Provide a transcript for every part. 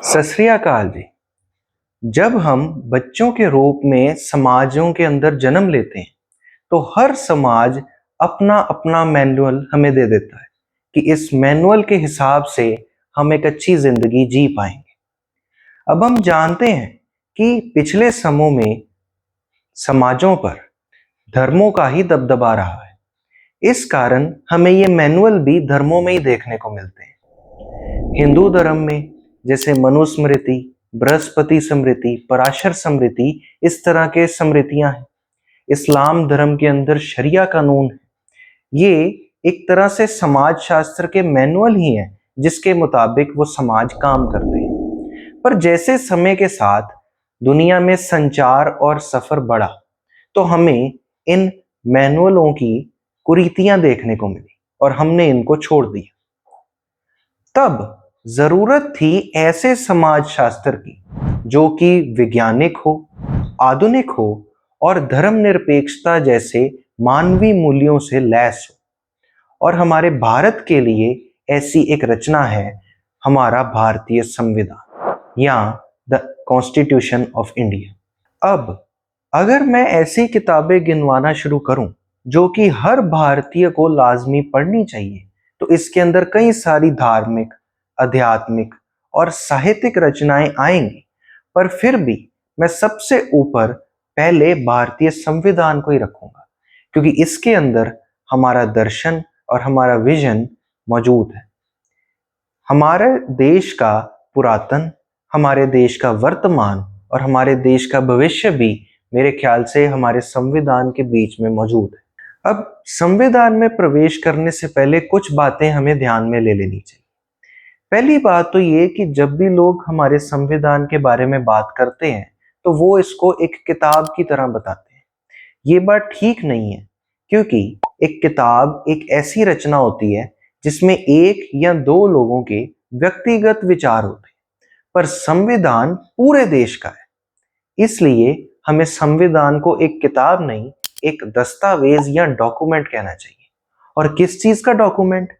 सत श्री अकाल जी। जब हम बच्चों के रूप में समाजों के अंदर जन्म लेते हैं तो हर समाज अपना अपना मैनुअल हमें दे देता है कि इस मैनुअल के हिसाब से हम एक अच्छी जिंदगी जी पाएंगे। अब हम जानते हैं कि पिछले समयों में समाजों पर धर्मों का ही दबदबा रहा है। इस कारण हमें ये मैनुअल भी धर्मों में ही देखने को मिलते हैं। हिंदू धर्म में जैसे मनुस्मृति, बृहस्पति स्मृति, पराशर स्मृति, इस तरह के स्मृतियां हैं। इस्लाम धर्म के अंदर शरिया कानून है। ये एक तरह से समाज शास्त्र के मैनुअल ही हैं जिसके मुताबिक वो समाज काम करते हैं। पर जैसे समय के साथ दुनिया में संचार और सफर बढ़ा तो हमें इन मैनुअलों की कुरीतियां देखने को मिली और हमने इनको छोड़ दिया। तब जरूरत थी ऐसे समाज शास्त्र की जो कि वैज्ञानिक हो, आधुनिक हो और धर्मनिरपेक्षता जैसे मानवीय मूल्यों से लैस हो। और हमारे भारत के लिए ऐसी एक रचना है हमारा भारतीय संविधान या द कॉन्स्टिट्यूशन ऑफ इंडिया। अब अगर मैं ऐसी किताबें गिनवाना शुरू करूं जो कि हर भारतीय को लाजमी पढ़नी चाहिए तो इसके अंदर कई सारी धार्मिक, आध्यात्मिक और साहित्यिक रचनाएं आएंगी। पर फिर भी मैं सबसे ऊपर पहले भारतीय संविधान को ही रखूंगा क्योंकि इसके अंदर हमारा दर्शन और हमारा विजन मौजूद है। हमारे देश का पुरातन, हमारे देश का वर्तमान और हमारे देश का भविष्य भी मेरे ख्याल से हमारे संविधान के बीच में मौजूद है। अब संविधान में प्रवेश करने से पहले कुछ बातें हमें ध्यान में ले लेनी चाहिए। पहली बात तो ये कि जब भी लोग हमारे संविधान के बारे में बात करते हैं तो वो इसको एक किताब की तरह बताते हैं। ये बात ठीक नहीं है क्योंकि एक किताब एक ऐसी रचना होती है जिसमें एक या दो लोगों के व्यक्तिगत विचार होते हैं, पर संविधान पूरे देश का है। इसलिए हमें संविधान को एक किताब नहीं, एक दस्तावेज या डॉक्यूमेंट कहना चाहिए। और किस चीज का डॉक्यूमेंट?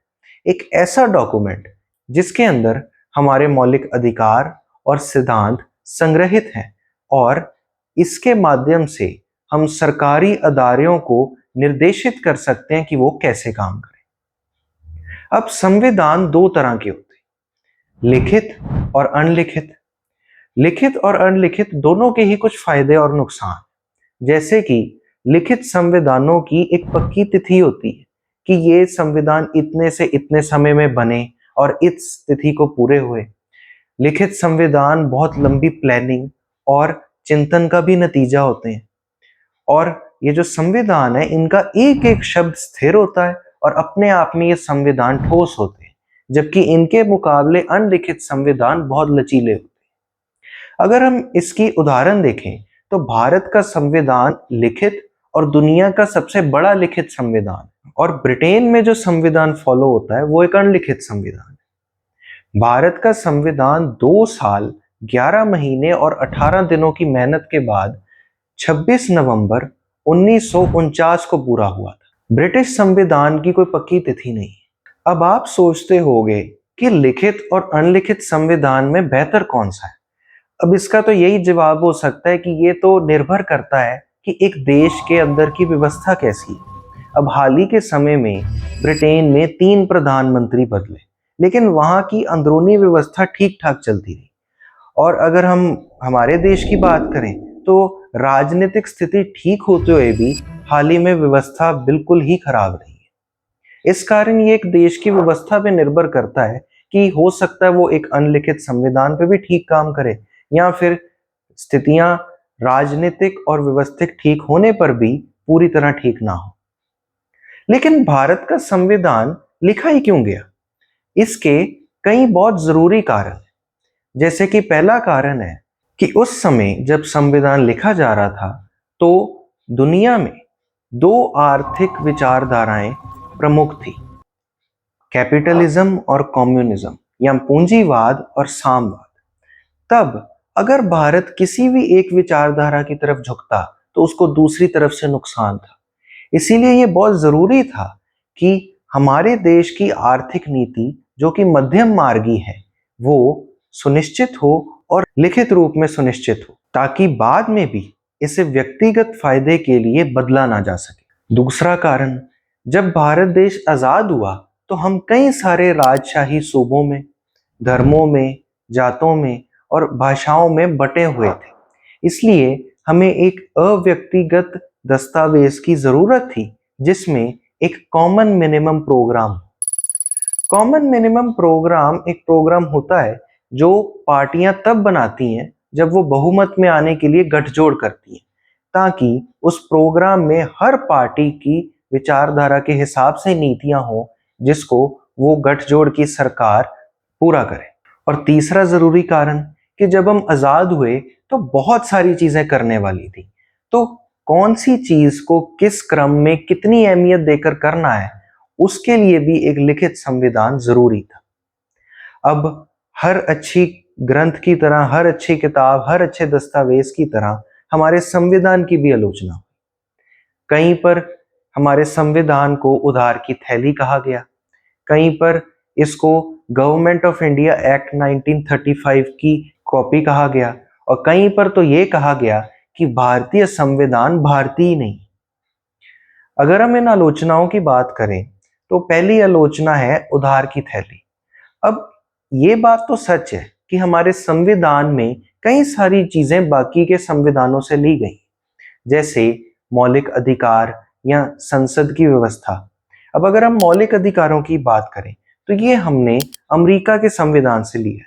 एक ऐसा डॉक्यूमेंट जिसके अंदर हमारे मौलिक अधिकार और सिद्धांत संग्रहित हैं और इसके माध्यम से हम सरकारी अदारों को निर्देशित कर सकते हैं कि वो कैसे काम करें। अब संविधान दो तरह के होते हैं, लिखित और अनलिखित। लिखित और अनलिखित दोनों के ही कुछ फायदे और नुकसान। जैसे कि लिखित संविधानों की एक पक्की तिथि होती है कि ये संविधान इतने से इतने समय में बने और इस तिथि को पूरे हुए। लिखित संविधान बहुत लंबी प्लानिंग और चिंतन का भी नतीजा होते हैं। और ये जो संविधान है इनका एक एक शब्द स्थिर होता है और अपने आप में ये संविधान ठोस होते हैं, जबकि इनके मुकाबले अनलिखित संविधान बहुत लचीले होते हैं। अगर हम इसकी उदाहरण देखें तो भारत का संविधान लिखित और दुनिया का सबसे बड़ा लिखित संविधान, और ब्रिटेन में जो संविधान फॉलो होता है वो एक अनलिखित संविधान है। भारत का संविधान 2 साल 11 महीने और 18 दिनों की मेहनत के बाद 26 नवंबर 1949 को पूरा हुआ था। ब्रिटिश संविधान की कोई पक्की तिथि नहीं है। अब आप सोचते होंगे कि लिखित और अनलिखित संविधान में बेहतर कौन सा है? अब इसका तो यही जवाब हो सकता है कि ये तो निर्भर करता है कि एक देश के अंदर की व्यवस्था कैसी है। अब हाल ही के समय में ब्रिटेन में 3 प्रधानमंत्री बदले, लेकिन वहां की अंदरूनी व्यवस्था ठीक ठाक चलती रही। और अगर हम हमारे देश की बात करें तो राजनीतिक स्थिति ठीक होते हुए भी हाल ही में व्यवस्था बिल्कुल ही खराब रही है। इस कारण ये एक देश की व्यवस्था पे निर्भर करता है कि हो सकता है वो एक अनलिखित संविधान पे भी ठीक काम करे या फिर स्थितियां राजनीतिक और व्यवस्थित ठीक होने पर भी पूरी तरह ठीक ना हो। लेकिन भारत का संविधान लिखा ही क्यों गया? इसके कई बहुत जरूरी कारण हैं। जैसे कि पहला कारण है कि उस समय जब संविधान लिखा जा रहा था तो दुनिया में 2 आर्थिक विचारधाराएं प्रमुख थी, कैपिटलिज्म और कम्युनिज्म या पूंजीवाद और साम्यवाद। तब अगर भारत किसी भी एक विचारधारा की तरफ झुकता तो उसको दूसरी तरफ से नुकसान था। इसीलिए ये बहुत जरूरी था कि हमारे देश की आर्थिक नीति जो कि मध्यम मार्गी है वो सुनिश्चित हो और लिखित रूप में सुनिश्चित हो, ताकि बाद में भी इसे व्यक्तिगत फायदे के लिए बदला ना जा सके। दूसरा कारण, जब भारत देश आजाद हुआ तो हम कई सारे राजशाही सूबों में, धर्मों में, जातों में और भाषाओं में बटे हुए थे। इसलिए हमें एक अव्यक्तिगत दस्तावेज की जरूरत थी जिसमें एक common minimum programme. Common minimum programme एक प्रोग्राम होता है जो पार्टियां तब बनाती हैं जब वो बहुमत में आने के लिए गठजोड़ करती हैं, ताकि उस प्रोग्राम में हर पार्टी की विचारधारा के हिसाब से नीतियां हों जिसको वो गठजोड़ की सरकार पूरा करे। और तीसरा जरूरी कारण कि जब हम आजाद हुए तो बहुत सारी चीजें करने वाली थी, तो कौन सी चीज को किस क्रम में कितनी अहमियत देकर करना है, उसके लिए भी एक लिखित संविधान जरूरी था। अब हर अच्छी ग्रंथ की तरह, हर अच्छी किताब, हर अच्छे दस्तावेज की तरह हमारे संविधान की भी आलोचना हुई। कहीं पर हमारे संविधान को उधार की थैली कहा गया, कहीं पर इसको गवर्नमेंट ऑफ इंडिया एक्ट 1935 की कॉपी कहा गया, और कहीं पर तो ये कहा गया कि भारतीय संविधान भारतीय नहीं। अगर हम इन आलोचनाओं की बात करें तो पहली आलोचना है उधार की थैली। अब ये बात तो सच है कि हमारे संविधान में कई सारी चीजें बाकी के संविधानों से ली गई, जैसे मौलिक अधिकार या संसद की व्यवस्था। अब अगर हम मौलिक अधिकारों की बात करें तो ये हमने अमेरिका के संविधान से ली है,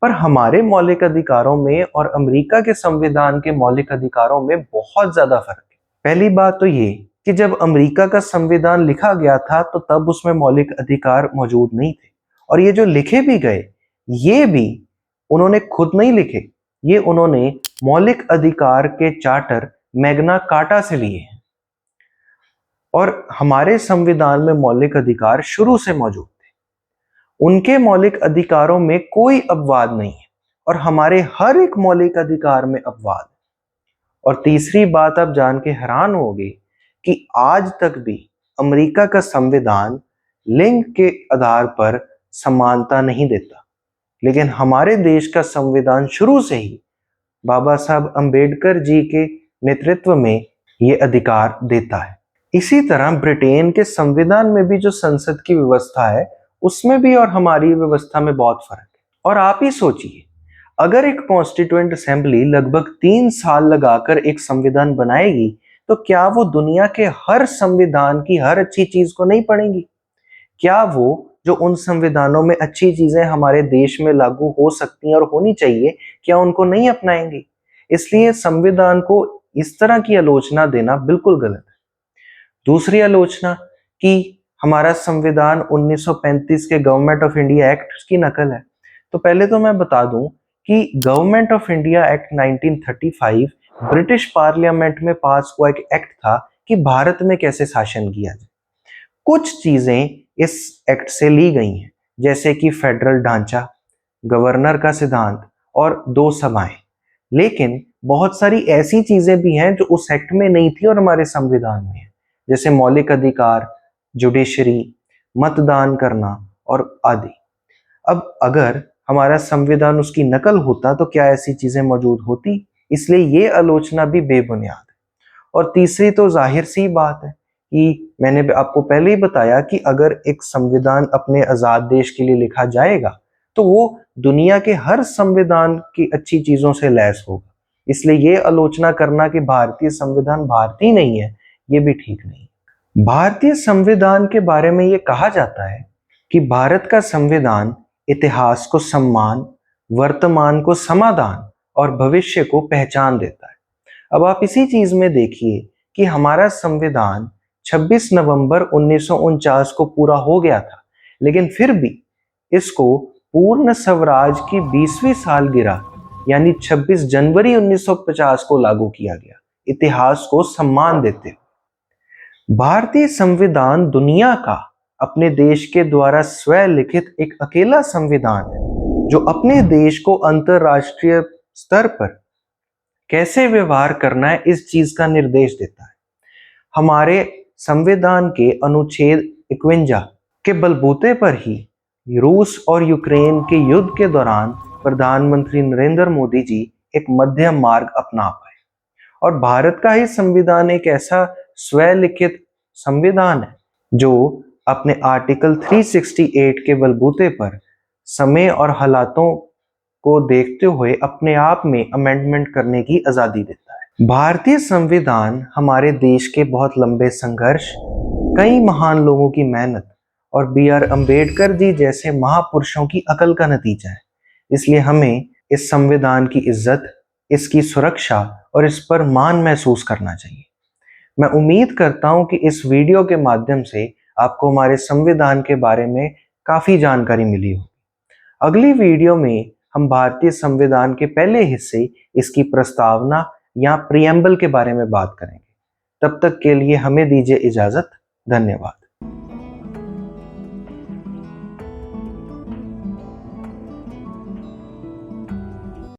पर हमारे मौलिक अधिकारों में और अमेरिका के संविधान के मौलिक अधिकारों में बहुत ज्यादा फर्क है। पहली बात तो ये कि जब अमेरिका का संविधान लिखा गया था तो तब उसमें मौलिक अधिकार मौजूद नहीं थे, और ये जो लिखे भी गए ये भी उन्होंने खुद नहीं लिखे, ये उन्होंने मौलिक अधिकार के चार्टर मैग्ना कार्टा से लिए हैं। और हमारे संविधान में मौलिक अधिकार शुरू से मौजूद थे, उनके मौलिक अधिकारों में कोई अपवाद नहीं है, और हमारे हर एक मौलिक अधिकार में अपवाद। और तीसरी बात आप जान के हैरान होंगे कि आज तक भी अमेरिका का संविधान लिंग के आधार पर समानता नहीं देता, लेकिन हमारे देश का संविधान शुरू से ही बाबा साहब अंबेडकर जी के नेतृत्व में ये अधिकार देता है। इसी तरह ब्रिटेन के संविधान में भी जो संसद की व्यवस्था है उसमें भी और हमारी व्यवस्था में बहुत फर्क है। और आप ही सोचिए, अगर एक कॉन्स्टिट्यूएंट असेंबली लगभग 3 साल लगाकर एक संविधान बनाएगी तो क्या वो दुनिया के हर संविधान की हर अच्छी चीज को नहीं पढ़ेंगी? क्या वो जो उन संविधानों में अच्छी चीजें हमारे देश में लागू हो सकती हैं और होनी चाहिए, क्या उनको नहीं अपनाएंगी? इसलिए संविधान को इस तरह की आलोचना देना बिल्कुल गलत है। दूसरी आलोचना कि हमारा संविधान 1935 के गवर्नमेंट ऑफ इंडिया एक्ट की नकल है, तो पहले तो मैं बता दूं कि government of India act 1935 British parliament में पास हुआ एक एक्ट था कि भारत में कैसे शासन किया जाए। कुछ चीजें इस एक्ट से ली गई हैं, जैसे कि फेडरल ढांचा, गवर्नर का सिद्धांत और 2 सभाएं, लेकिन बहुत सारी ऐसी चीजें भी हैं जो उस एक्ट में नहीं थी और हमारे संविधान में है, जैसे मौलिक अधिकार, जुडिशरी, मतदान करना और आदि। अब अगर हमारा संविधान उसकी नकल होता तो क्या ऐसी चीजें मौजूद होती? इसलिए ये आलोचना भी बेबुनियाद है। और तीसरी तो जाहिर सी बात है कि मैंने आपको पहले ही बताया कि अगर एक संविधान अपने आजाद देश के लिए लिखा जाएगा तो वो दुनिया के हर संविधान की अच्छी चीजों से लैस होगा। इसलिए ये आलोचना करना कि भारतीय संविधान भारतीय नहीं है, ये भी ठीक नहीं। भारतीय संविधान के बारे में ये कहा जाता है कि भारत का संविधान इतिहास को सम्मान, वर्तमान को समाधान और भविष्य को पहचान देता है। अब आप इसी चीज में देखिए कि हमारा संविधान 26 नवंबर 1949 को पूरा हो गया था, लेकिन फिर भी इसको पूर्ण स्वराज की 20वीं सालगिरह यानी 26 जनवरी 1950 को लागू किया गया, इतिहास को सम्मान देते हुए। भारतीय संविधान दुनिया का अपने देश के द्वारा स्वलिखित एक अकेला संविधान है जो अपने देश को अंतरराष्ट्रीय स्तर पर कैसे व्यवहार करना है इस चीज का निर्देश देता है। हमारे संविधान के अनुच्छेद 51 के बलबूते पर ही रूस और यूक्रेन के युद्ध के दौरान प्रधानमंत्री नरेंद्र मोदी जी एक मध्यम मार्ग अपना पाए और भारत का ही संविधान एक ऐसा स्वलिखित संविधान है जो अपने आर्टिकल 368 के बलबूते पर समय और हालातों को देखते हुए अपने आप में अमेंडमेंट करने की आजादी देता है। भारतीय संविधान हमारे देश के बहुत लंबे संघर्ष, कई महान लोगों की मेहनत और B.R. अम्बेडकर जी जैसे महापुरुषों की अकल का नतीजा है। इसलिए हमें इस संविधान की इज्जत, इसकी सुरक्षा और इस पर मान महसूस करना चाहिए। मैं उम्मीद करता हूं कि इस वीडियो के माध्यम से आपको हमारे संविधान के बारे में काफी जानकारी मिली हो। अगली वीडियो में हम भारतीय संविधान के पहले हिस्से, इसकी प्रस्तावना या प्रियम्बल के बारे में बात करेंगे। तब तक के लिए हमें दीजिए इजाजत। धन्यवाद।